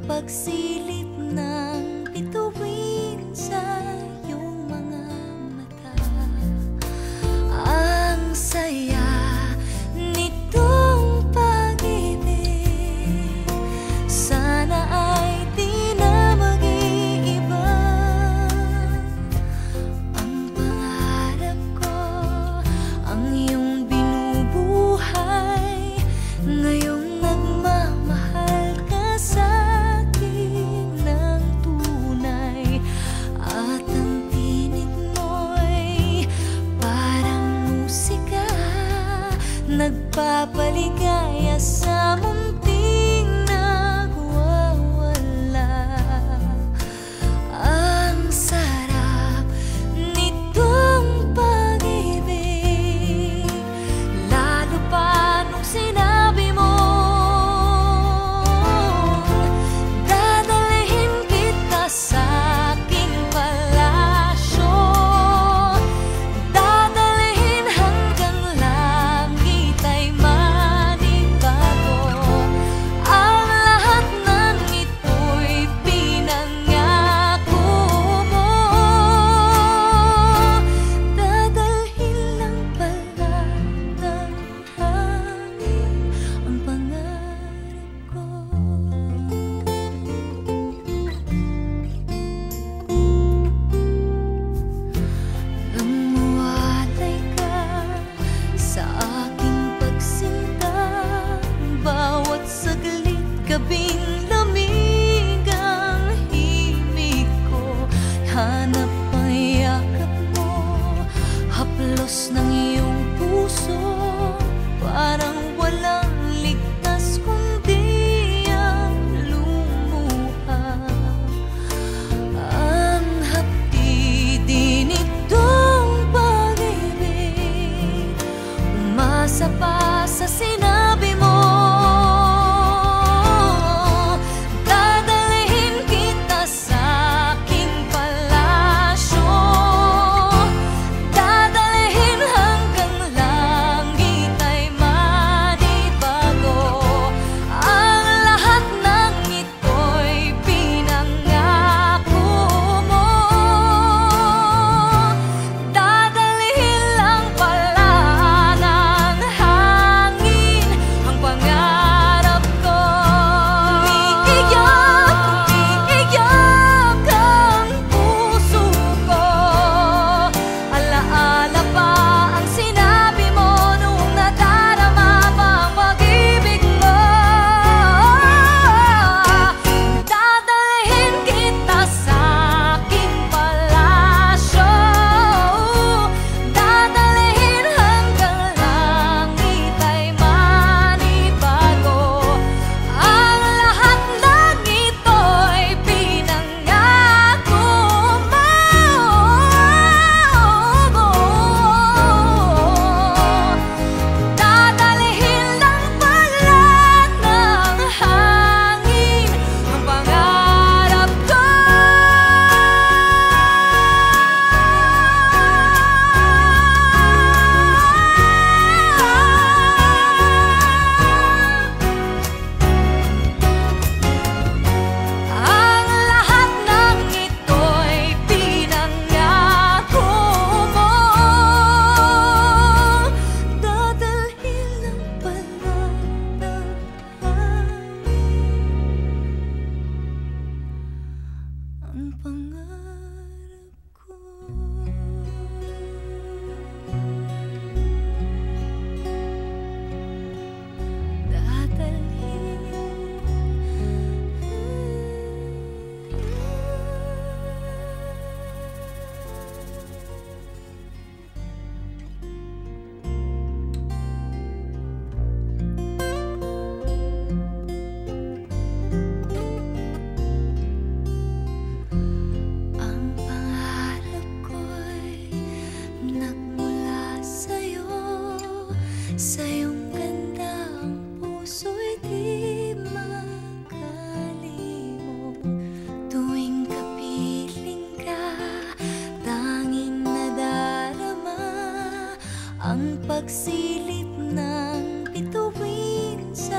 pagsilip ng bituin sa iyong mga mata. Ang saya nitong pag-ibig, sana ay di na mag-iiba. Ang pangarap ko, ang iyong binubuhay, ngayong nagmamahal ka sa akin ng tunay. At ang tinig mo'y parang musika, nagpapaligaya sa munting nagwawala. Ang sarap nitong pag-ibig, lalo pa nung sinabi mo, dadalhin kita sa aking palasyo, dadalhin hanggang langit ay manibago. Ang lahat ng ito'y pinangako mo, dadalhin lang pala ng hangin ang pangarap ko. Lumuwalay ka sa aking pagsinta, bawat saglit gabing lamig ang himig ko. Hanap ang yakap mo, haplos ng iyong puso, parang walang ligtas kundi ang lumuha. Ang hapdi din itong pag-ibig, umasa pa sa sinabi mo, dadalhin kita sa aking palasyo, dadalhin hanggang langit ay manibago. Ang lahat ng ito'y pinangako mo, dadalhin lang pala ng hangin ang pangarap ko. Umiiyak ang puso ko, alaala pa ang sinabi mo nung nadarama pa ang pag-ibig mo. Dadalhin kita sa aking palasyo, dadalhin hanggang langit ay manibago. Ang lahat ng ito'y pinangako mo, dadalhin lang pala ng hangin ang pangarap ko. Ang lahat ng ito'y pinangako mo, dadalhin lang pala ng hangin ang pangarap ko. Ang pangarap ko'y nagmula sa'yo, sa iyong ganda ang puso'y di makalimot. Tuwing kapiling ka, tanging nadarama ang pagsilip ng bituin sa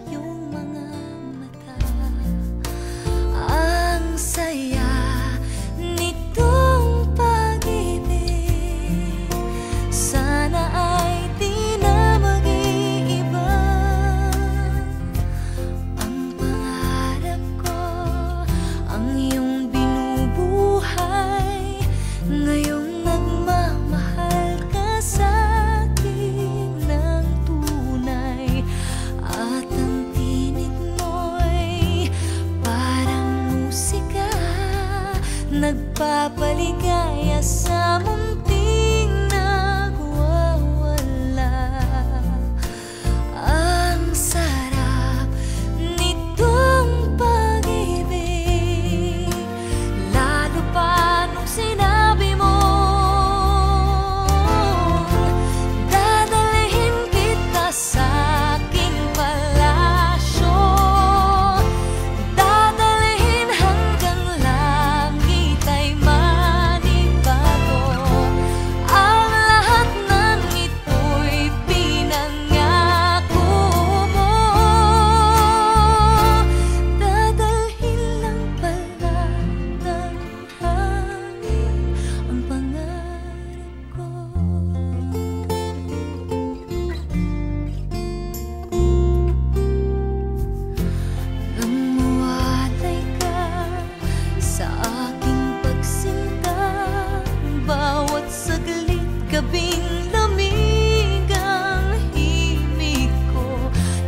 iyong mga mata.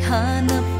hanap